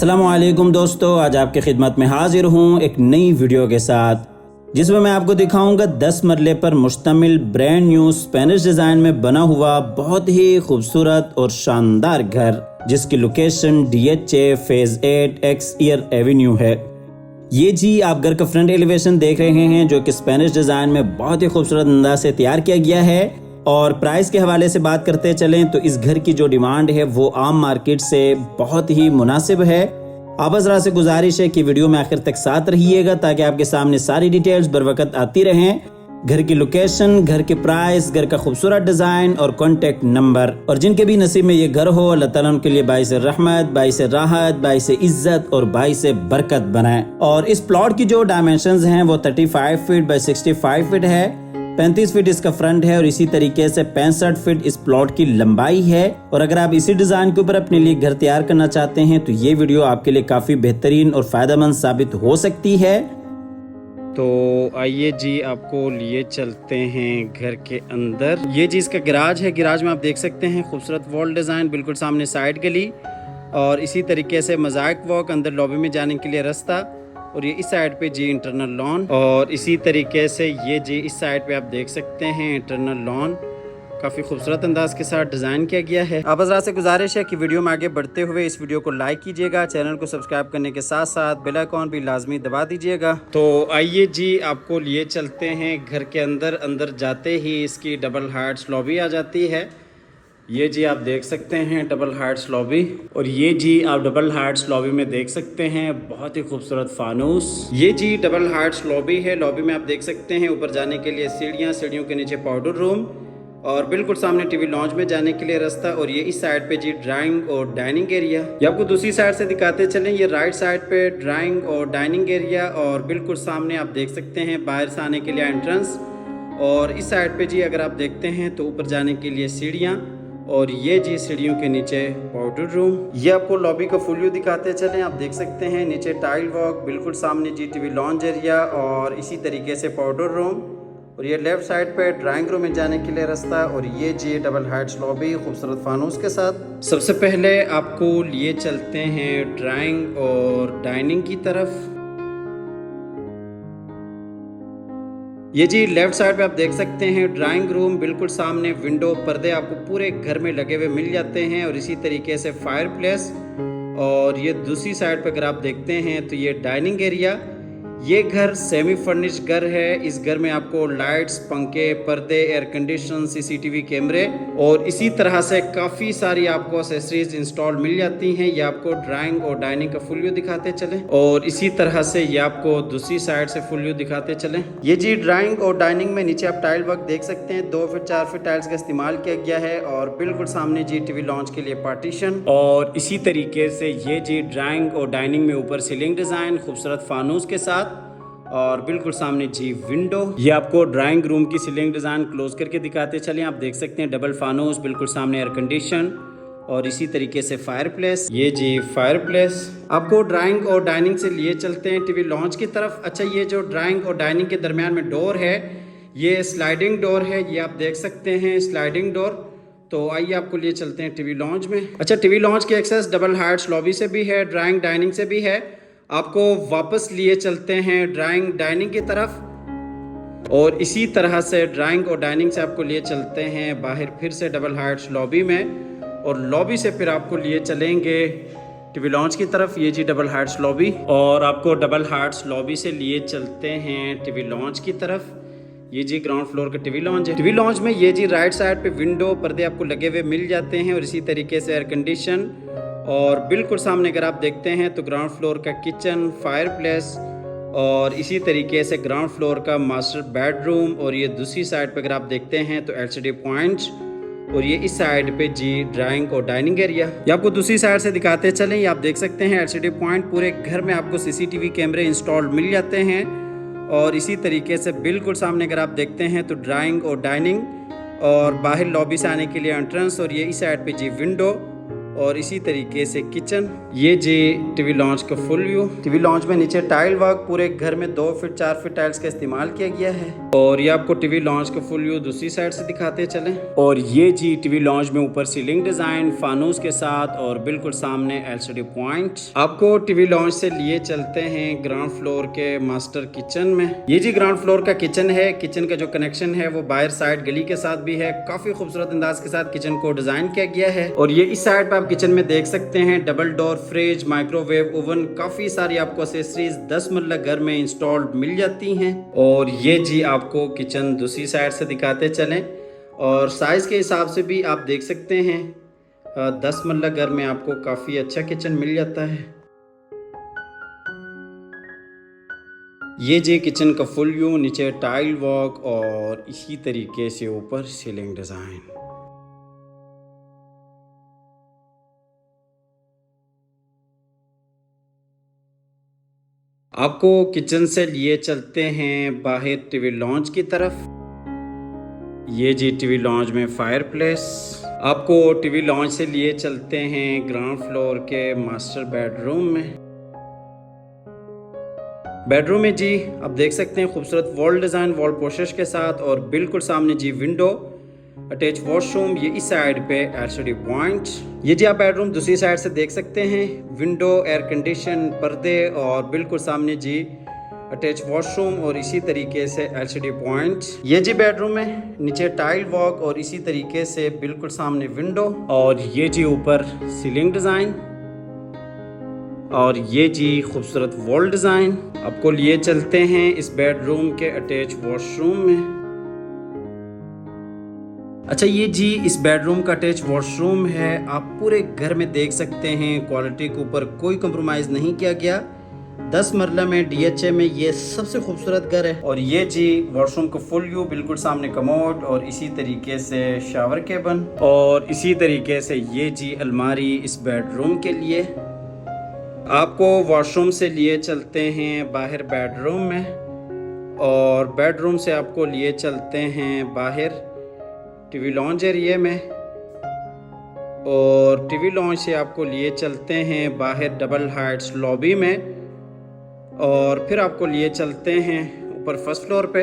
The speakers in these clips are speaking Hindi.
अस्सलामुअलैकुम दोस्तों, आज आपकी खिदमत में हाजिर हूँ एक नई वीडियो के साथ जिसमें मैं आपको दिखाऊंगा 10 मरले पर मुश्तमिल ब्रांड न्यू स्पेनिश डिज़ाइन में बना हुआ बहुत ही खूबसूरत और शानदार घर, जिसकी लोकेशन DHA फेज 8 एक्सईयर एवेन्यू है। ये जी आप घर का फ्रंट एलिवेशन देख रहे हैं, जो कि स्पेनिश डिज़ाइन में बहुत ही खूबसूरत अंदाज से तैयार किया गया है। और प्राइस के हवाले से बात करते चलें तो इस घर की जो डिमांड है वो आम मार्केट से बहुत ही मुनासिब है। आप हज़रात से गुजारिश है कि वीडियो में आखिर तक साथ रहिएगा ताकि आपके सामने सारी डिटेल्स बर वक्त आती रहें। घर की लोकेशन, घर के प्राइस, घर का खूबसूरत डिज़ाइन और कॉन्टेक्ट नंबर। और जिनके भी नसीब में ये घर हो, अल्लाह ताला उनके लिए बाइस रहमत, बाइस राहत, बाइस इज्जत और बाइस बरकत बनाए। और इस प्लॉट की जो डायमेंशंस हैं वो 35 फीट बाई 65 फीट है। 35 फीट इसका फ्रंट है और इसी तरीके से 65 फीट इस प्लॉट की लंबाई है। और अगर आप इसी डिजाइन के ऊपर अपने लिए घर तैयार करना चाहते हैं तो ये वीडियो आपके लिए काफी बेहतरीन और फायदेमंद साबित हो सकती है। तो आइए जी आपको लिए चलते हैं घर के अंदर। ये जी इसका गैराज है। गैराज में आप देख सकते हैं खूबसूरत वॉल डिज़ाइन, बिल्कुल सामने साइड गली और इसी तरीके से मोज़ाइक वॉक, अंदर लॉबी में जाने के लिए रास्ता। और ये इस साइड पे जी इंटरनल लॉन और इसी तरीके से ये जी इस साइड पे आप देख सकते हैं इंटरनल लॉन। काफ़ी खूबसूरत अंदाज के साथ डिज़ाइन किया गया है। आप हज़रात से गुजारिश है कि वीडियो में आगे बढ़ते हुए इस वीडियो को लाइक कीजिएगा, चैनल को सब्सक्राइब करने के साथ साथ बेल आइकॉन भी लाजमी दबा दीजिएगा। तो आइए जी आपको लिए चलते हैं घर के अंदर। अंदर जाते ही इसकी डबल हार्ट्स लॉबी आ जाती है। ये जी आप देख सकते हैं डबल हार्ट्स लॉबी। और ये जी आप डबल हार्ट्स लॉबी में देख सकते हैं बहुत ही खूबसूरत फानूस। ये जी डबल हार्ट्स लॉबी है। लॉबी में आप देख सकते हैं ऊपर जाने के लिए सीढ़ियाँ, सीढ़ियों के नीचे पाउडर रूम और बिल्कुल सामने टीवी लॉन्च में जाने के लिए रास्ता। और ये इस साइड पे जी ड्राइंग और डाइनिंग एरिया। ये आपको दूसरी साइड से दिखाते चलें। ये राइट साइड पे ड्राइंग और डाइनिंग एरिया और बिल्कुल सामने आप देख सकते हैं बाहर से आने के लिए एंट्रेंस। और इस साइड पे जी अगर आप देखते हैं तो ऊपर जाने के लिए सीढ़ियाँ और ये जी सीढ़ियों के नीचे पाउडर रूम। ये आपको लॉबी का फुल व्यू दिखाते चलें। आप देख सकते हैं नीचे टाइल वॉक, बिल्कुल सामने जी टीवी लॉन्च एरिया और इसी तरीके से पाउडर रूम। और ये लेफ्ट साइड पे ड्राइंग रूम में जाने के लिए रास्ता। और ये जी डबल हाइट्स लॉबी खूबसूरत फानूस के साथ। सबसे पहले आपको लिए चलते हैं ड्राइंग और डाइनिंग की तरफ। ये जी लेफ्ट साइड पे आप देख सकते हैं ड्राइंग रूम, बिल्कुल सामने विंडो, पर्दे आपको पूरे घर में लगे हुए मिल जाते हैं। और इसी तरीके से फायर प्लेस। और ये दूसरी साइड पे अगर आप देखते हैं तो ये डाइनिंग एरिया। ये घर सेमी फर्निश्ड घर है। इस घर में आपको लाइट्स, पंखे, पर्दे, एयर कंडीशन, CCTV कैमरे और इसी तरह से काफ़ी सारी आपको एक्सेसरीज इंस्टॉल मिल जाती हैं। ये आपको ड्राइंग और डाइनिंग का फुल व्यू दिखाते चले और इसी तरह से ये आपको दूसरी साइड से फुल व्यू दिखाते चले। ये जी ड्राइंग और डाइनिंग में नीचे आप टाइल वर्क देख सकते हैं। 2 फीट 4 फीट टाइल्स का इस्तेमाल किया गया है और बिल्कुल सामने जी टीवी लॉन्च के लिए पार्टीशन। और इसी तरीके से ये जी ड्राइंग और डाइनिंग में ऊपर सीलिंग डिज़ाइन खूबसूरत फानूस के साथ और बिल्कुल सामने जी विंडो। ये आपको ड्राइंग रूम की सीलिंग डिज़ाइन क्लोज करके दिखाते चलें। आप देख सकते हैं डबल फानूस, बिल्कुल सामने एयर कंडीशन और इसी तरीके से फायर प्लेस। ये जी फायर प्लेस। आपको ड्राइंग और डाइनिंग से लिए चलते हैं टीवी लॉन्च की तरफ। अच्छा, ये जो ड्राइंग और डाइनिंग के दरमियान में डोर है ये स्लाइडिंग डोर है। ये आप देख सकते हैं स्लाइडिंग डोर। तो आइए आपको लिए चलते हैं टीवी लॉन्च में। अच्छा, टीवी लॉन्च की एक्सेस डबल हाइट्स लॉबी से भी है, ड्राइंग डाइनिंग से भी है। आपको वापस लिए चलते हैं ड्राइंग डाइनिंग की तरफ और इसी तरह से ड्राइंग और डाइनिंग से आपको लिए चलते हैं बाहर फिर से डबल हाइट्स लॉबी में। और लॉबी से फिर आपको लिए चलेंगे टीवी लॉन्च की तरफ। ये जी डबल हाइट्स लॉबी और आपको डबल हाइट्स लॉबी से लिए चलते हैं टीवी लॉन्च की तरफ। ये जी ग्राउंड फ्लोर का टीवी लॉन्च है। टीवी लॉन्च में ये जी राइट साइड पे विंडो, पर्दे आपको लगे हुए मिल जाते हैं और इसी तरीके से एयर कंडीशन। और बिल्कुल सामने अगर आप देखते हैं तो ग्राउंड फ्लोर का किचन, फायर प्लेस और इसी तरीके से ग्राउंड फ्लोर का मास्टर बेडरूम। और ये दूसरी साइड पे अगर आप देखते हैं तो LCD पॉइंट और ये इस साइड पे जी ड्राइंग और डाइनिंग एरिया। ये आपको दूसरी साइड से दिखाते चलें। ये आप देख सकते हैं LCD पॉइंट, पूरे घर में आपको CCTV कैमरे इंस्टॉल मिल जाते हैं। और इसी तरीके से बिल्कुल सामने अगर आप देखते हैं तो ड्राइंग और डाइनिंग और बाहर लॉबी से आने के लिए एंट्रेंस। और ये इस साइड पे जी विंडो और इसी तरीके से किचन। ये जी टीवी लॉन्च का फुल व्यू। टीवी लॉन्च में नीचे टाइल वर्क, पूरे घर में 2 फीट 4 फीट टाइल्स का इस्तेमाल किया गया है। और ये आपको टीवी लॉन्च का फुल व्यू दूसरी साइड से दिखाते चलें। और ये जी टीवी लॉन्च में ऊपर सीलिंग डिजाइन फानूस के साथ और बिल्कुल सामने एलसीडी पॉइंट। आपको टीवी लॉन्च से लिए चलते हैं ग्राउंड फ्लोर के मास्टर किचन में। ये जी ग्राउंड फ्लोर का किचन है। किचन का जो कनेक्शन है वो बाहर साइड गली के साथ भी है। काफी खूबसूरत अंदाज के साथ किचन को डिजाइन किया गया है। और ये इस साइड पे आप किचन में देख सकते हैं double door fridge, microwave oven, काफी सारी आपको एक्सेसरीज 10 मरला घर में इंस्टॉल्ड मिल जाती हैं। और ये जी आपको किचन दूसरी साइड से दिखाते चलें। और साइज के हिसाब से भी आप देख सकते हैं 10 मरला घर में आपको काफी अच्छा किचन मिल जाता है। ये जी किचन का फुल व्यू, नीचे टाइल वर्क और इसी तरीके से ऊपर सीलिंग डिजाइन। आपको किचन से लिए चलते हैं बाहर टीवी लॉन्च की तरफ। ये जी टीवी लॉन्च में फायर प्लेस। आपको टीवी लॉन्च से लिए चलते हैं ग्राउंड फ्लोर के मास्टर बेडरूम में। बेडरूम में जी आप देख सकते हैं खूबसूरत वॉल डिज़ाइन, वॉल पोस्टर्स के साथ और बिल्कुल सामने जी विंडो, अटैच वॉशरूम। ये इस साइड पे एलसीडी पॉइंट। ये जी आप बेडरूम दूसरी साइड से देख सकते हैं, विंडो, एयर कंडीशन, पर्दे और बिल्कुल सामने जी अटैच वॉशरूम और इसी तरीके से एलसीडी पॉइंट। ये जी बेडरूम है, नीचे टाइल वर्क और इसी तरीके से बिल्कुल सामने विंडो। और ये जी ऊपर सीलिंग डिज़ाइन और ये जी खूबसूरत वॉल डिज़ाइन। आपको लिए चलते हैं इस बेडरूम के अटैच वॉशरूम में। अच्छा, ये जी इस बेडरूम का अटैच वॉशरूम है। आप पूरे घर में देख सकते हैं क्वालिटी के ऊपर कोई कंप्रोमाइज़ नहीं किया गया। 10 मरला में डीएचए में ये सबसे खूबसूरत घर है। और ये जी वॉशरूम का फुल व्यू, बिल्कुल सामने कमोड और इसी तरीके से शावर केबन और इसी तरीके से ये जी अलमारी इस बेडरूम के लिए। आपको वॉशरूम से लिए चलते हैं बाहर बेडरूम में और बेडरूम से आपको लिए चलते हैं बाहर टीवी लॉन्च एरिया में और टीवी लॉन्च से आपको लिए चलते हैं बाहर डबल हाइट्स लॉबी में और फिर आपको लिए चलते हैं ऊपर फर्स्ट फ्लोर पे।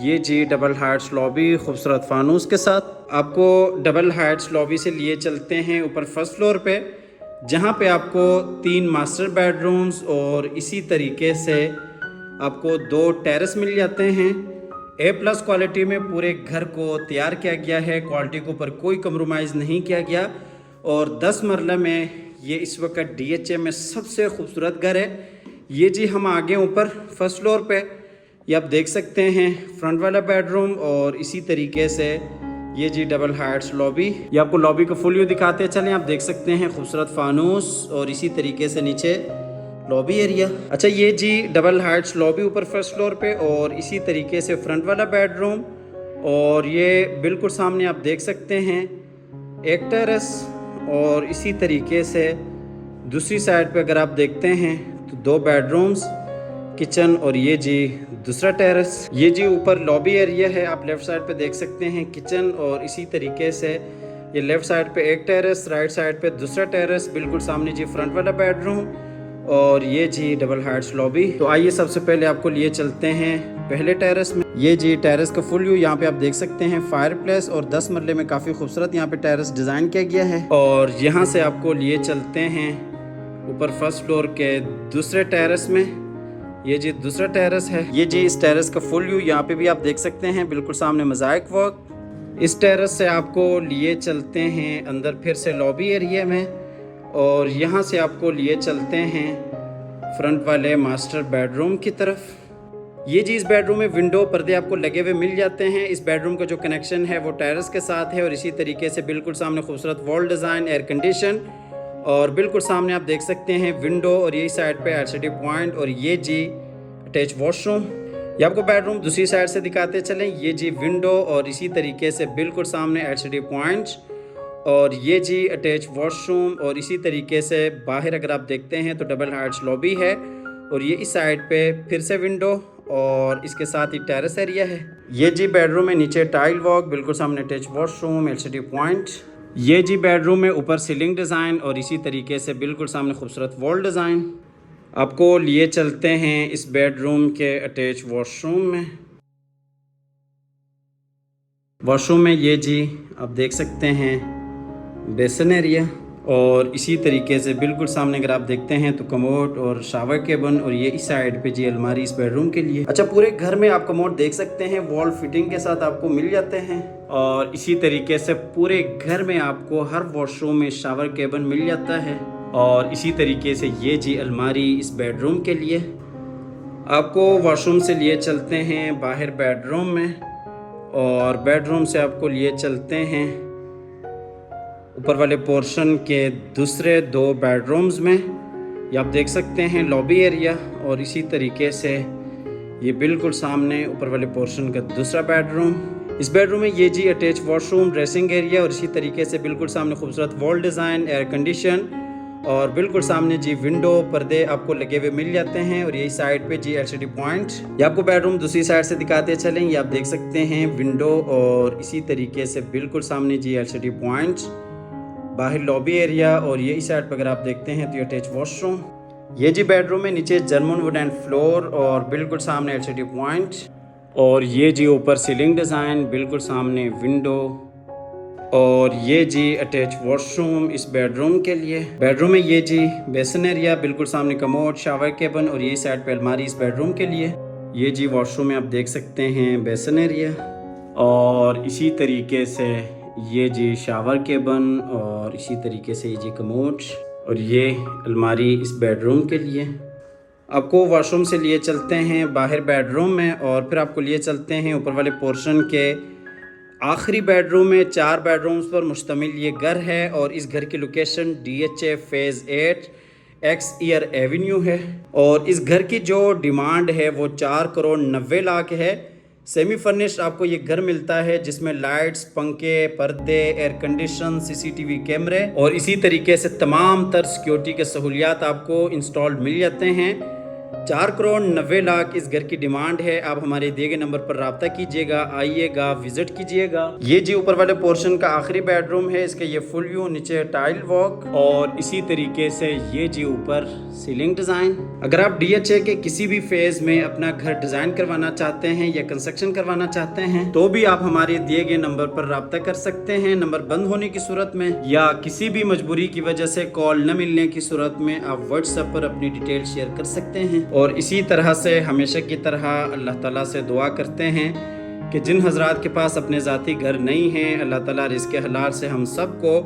ये जी डबल हाइट्स लॉबी खूबसूरत फानूस के साथ। आपको डबल हाइट्स लॉबी से लिए चलते हैं ऊपर फर्स्ट फ्लोर पे, जहाँ पे आपको 3 मास्टर बेडरूम्स और इसी तरीके से आपको 2 टेरेस मिल जाते हैं। A+ क्वालिटी में पूरे घर को तैयार किया गया है। क्वालिटी के ऊपर कोई कंप्रोमाइज़ नहीं किया गया और 10 मरला में ये इस वक्त DHA में सबसे खूबसूरत घर है। ये जी हम आगे ऊपर फर्स्ट फ्लोर पे ये आप देख सकते हैं फ्रंट वाला बेडरूम और इसी तरीके से ये जी डबल हाइट्स लॉबी। ये आपको लॉबी का फुल व्यू दिखाते चलें। आप देख सकते हैं खूबसूरत फानूस और इसी तरीके से नीचे लॉबी एरिया। अच्छा, ये जी डबल हाइट्स लॉबी ऊपर फर्स्ट फ्लोर पे और इसी तरीके से फ्रंट वाला बेडरूम और ये बिल्कुल सामने आप देख सकते हैं एक टेरेस और इसी तरीके से दूसरी साइड पे अगर आप देखते हैं तो 2 बेडरूम्स, किचन और ये जी दूसरा टेरेस। ये जी ऊपर लॉबी एरिया है। आप लेफ्ट साइड पे देख सकते हैं किचन और इसी तरीके से ये लेफ्ट साइड पे एक टेरेस, राइट साइड पे दूसरा टेरेस, बिल्कुल सामने जी फ्रंट वाला बेडरूम और ये जी डबल हाइट्स लॉबी। तो आइए सबसे पहले आपको लिए चलते हैं पहले टेरेस में। ये जी टेरेस का फुल व्यू, यहाँ पे आप देख सकते हैं फायर प्लेस और 10 मरले में काफ़ी खूबसूरत यहाँ पे टेरेस डिज़ाइन किया गया है। और यहाँ से आपको लिए चलते हैं ऊपर फर्स्ट फ्लोर के दूसरे टेरेस में। ये जी दूसरा टेरेस है। ये जी इस टेरेस का फुल व्यू, यहाँ पे भी आप देख सकते हैं बिल्कुल सामने मोज़ाइक वर्क। इस टेरेस से आपको लिए चलते हैं अंदर फिर से लॉबी एरिया में और यहाँ से आपको लिए चलते हैं फ्रंट वाले मास्टर बेडरूम की तरफ। ये जी इस बेडरूम में विंडो पर्दे आपको लगे हुए मिल जाते हैं। इस बेडरूम का जो कनेक्शन है वो टेरेस के साथ है और इसी तरीके से बिल्कुल सामने खूबसूरत वॉल डिज़ाइन, एयर कंडीशन और बिल्कुल सामने आप देख सकते हैं विंडो और यही साइड पे एलसीडी पॉइंट और ये जी अटैच वॉशरूम। ये आपको बेडरूम दूसरी साइड से दिखाते चलें। ये जी विंडो और इसी तरीके से बिल्कुल सामने एलसीडी पॉइंट और ये जी अटैच वॉशरूम और इसी तरीके से बाहर अगर आप देखते हैं तो डबल हाइट्स लॉबी है और ये इस साइड पे फिर से विंडो और इसके साथ ही टेरेस एरिया है। ये जी बेडरूम में नीचे टाइल वर्क, बिल्कुल सामने अटैच वॉशरूम, एलसीडी पॉइंट ये जी बेडरूम में ऊपर सीलिंग डिज़ाइन और इसी तरीके से बिल्कुल सामने खूबसूरत वॉल डिज़ाइन। आपको लिए चलते हैं इस बेडरूम के अटैच वॉशरूम में। वॉशरूम में ये जी आप देख सकते हैं बेसन एरिया, और इसी तरीके से बिल्कुल सामने अगर आप देखते हैं तो कमोड और शावर केबिन, और ये इस साइड पे जी अलमारी इस बेडरूम के लिए। अच्छा, पूरे घर में आप कमोड देख सकते हैं वॉल फिटिंग के साथ आपको मिल जाते हैं, और इसी तरीके से पूरे घर में आपको हर वॉशरूम में शावर केबिन मिल जाता है। और इसी तरीके से ये जी अलमारी इस बेडरूम के लिए। आपको वॉशरूम से लिए चलते हैं बाहर बेडरूम में, और बेडरूम से आपको लिए चलते हैं ऊपर वाले पोर्शन के दूसरे 2 बेडरूम्स में। ये आप देख सकते हैं लॉबी एरिया, और इसी तरीके से ये बिल्कुल सामने ऊपर वाले पोर्शन का दूसरा बेडरूम। इस बेडरूम में ये जी अटैच वॉशरूम, ड्रेसिंग एरिया, और इसी तरीके से बिल्कुल सामने खूबसूरत वॉल डिज़ाइन, एयर कंडीशन, और बिल्कुल सामने जी विंडो पर्दे आपको लगे हुए मिल जाते हैं। और यही साइड पे जी एलसीडी पॉइंट। ये आपको बेडरूम दूसरी साइड से दिखाते चलें। ये आप देख सकते हैं विंडो, और इसी तरीके से बिल्कुल सामने जी एलसीडी पॉइंट, बाहर लॉबी एरिया, और ये इस साइड पर अगर आप देखते हैं तो ये अटैच वॉशरूम। ये जी बेडरूम में नीचे जर्मन वुडन फ्लोर, और बिल्कुल सामने एलसीडी पॉइंट, और ये जी ऊपर सीलिंग डिज़ाइन, बिल्कुल सामने विंडो, और ये जी अटैच वॉशरूम इस बेडरूम के लिए। बेडरूम में ये जी बेसन एरिया, बिल्कुल सामने कमोड, शावर केबिन, और ये साइड पे अलमारी इस बेडरूम के लिए। ये जी वॉशरूम में आप देख सकते हैं बेसन एरिया, और इसी तरीके से ये जी शावर केबिन, और इसी तरीके से ये जी कमोड, और ये अलमारी इस बेडरूम के लिए। आपको वॉशरूम से लिए चलते हैं बाहर बेडरूम में, और फिर आपको लिए चलते हैं ऊपर वाले पोर्शन के आखिरी बेडरूम में। 4 बेडरूम्स पर मुश्तमिल ये घर है, और इस घर की location DHA phase 8 x year Avenue है। और इस घर की जो डिमांड है वो 4,90,00,000 है। सेमी फर्निश्ड आपको ये घर मिलता है, जिसमें लाइट्स, पंखे, पर्दे, एयर कंडीशन, CCTV कैमरे, और इसी तरीके से तमाम तर सिक्योरिटी के सहूलियात आपको इंस्टॉल्ड मिल जाते हैं। 4,90,00,000 इस घर की डिमांड है। आप हमारे दिए गए नंबर पर रब्ता कीजिएगा, आइएगा, विजिट कीजिएगा। ये जी ऊपर वाले पोर्शन का आखिरी बेडरूम है। इसका ये फुल व्यू, नीचे टाइल वॉक, और इसी तरीके से ये जी ऊपर सीलिंग डिज़ाइन। अगर आप DHA के किसी भी फेज में अपना घर डिज़ाइन करवाना चाहते हैं या कंस्ट्रक्शन करवाना चाहते हैं, तो भी आप हमारे दिए गए नंबर पर रब्ता कर सकते हैं। नंबर बंद होने की सूरत में या किसी भी मजबूरी की वजह से कॉल न मिलने की सूरत में आप व्हाट्सएप पर अपनी डिटेल शेयर कर सकते हैं। और इसी तरह से हमेशा की तरह अल्लाह ताला से दुआ करते हैं कि जिन हजरात के पास अपने ज़ाती घर नहीं हैं, अल्लाह ताला रिज़्क़ हलाल से हम सब को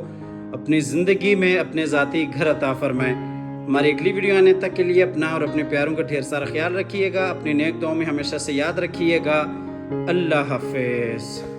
अपनी ज़िंदगी में अपने ज़ाती घर अता फरमाए। हमारी अगली वीडियो आने तक के लिए अपना और अपने प्यारों का ढेर सारा ख्याल रखिएगा। अपनी नेक दुआओं में हमेशा से याद रखिएगा। अल्लाह हाफिज़।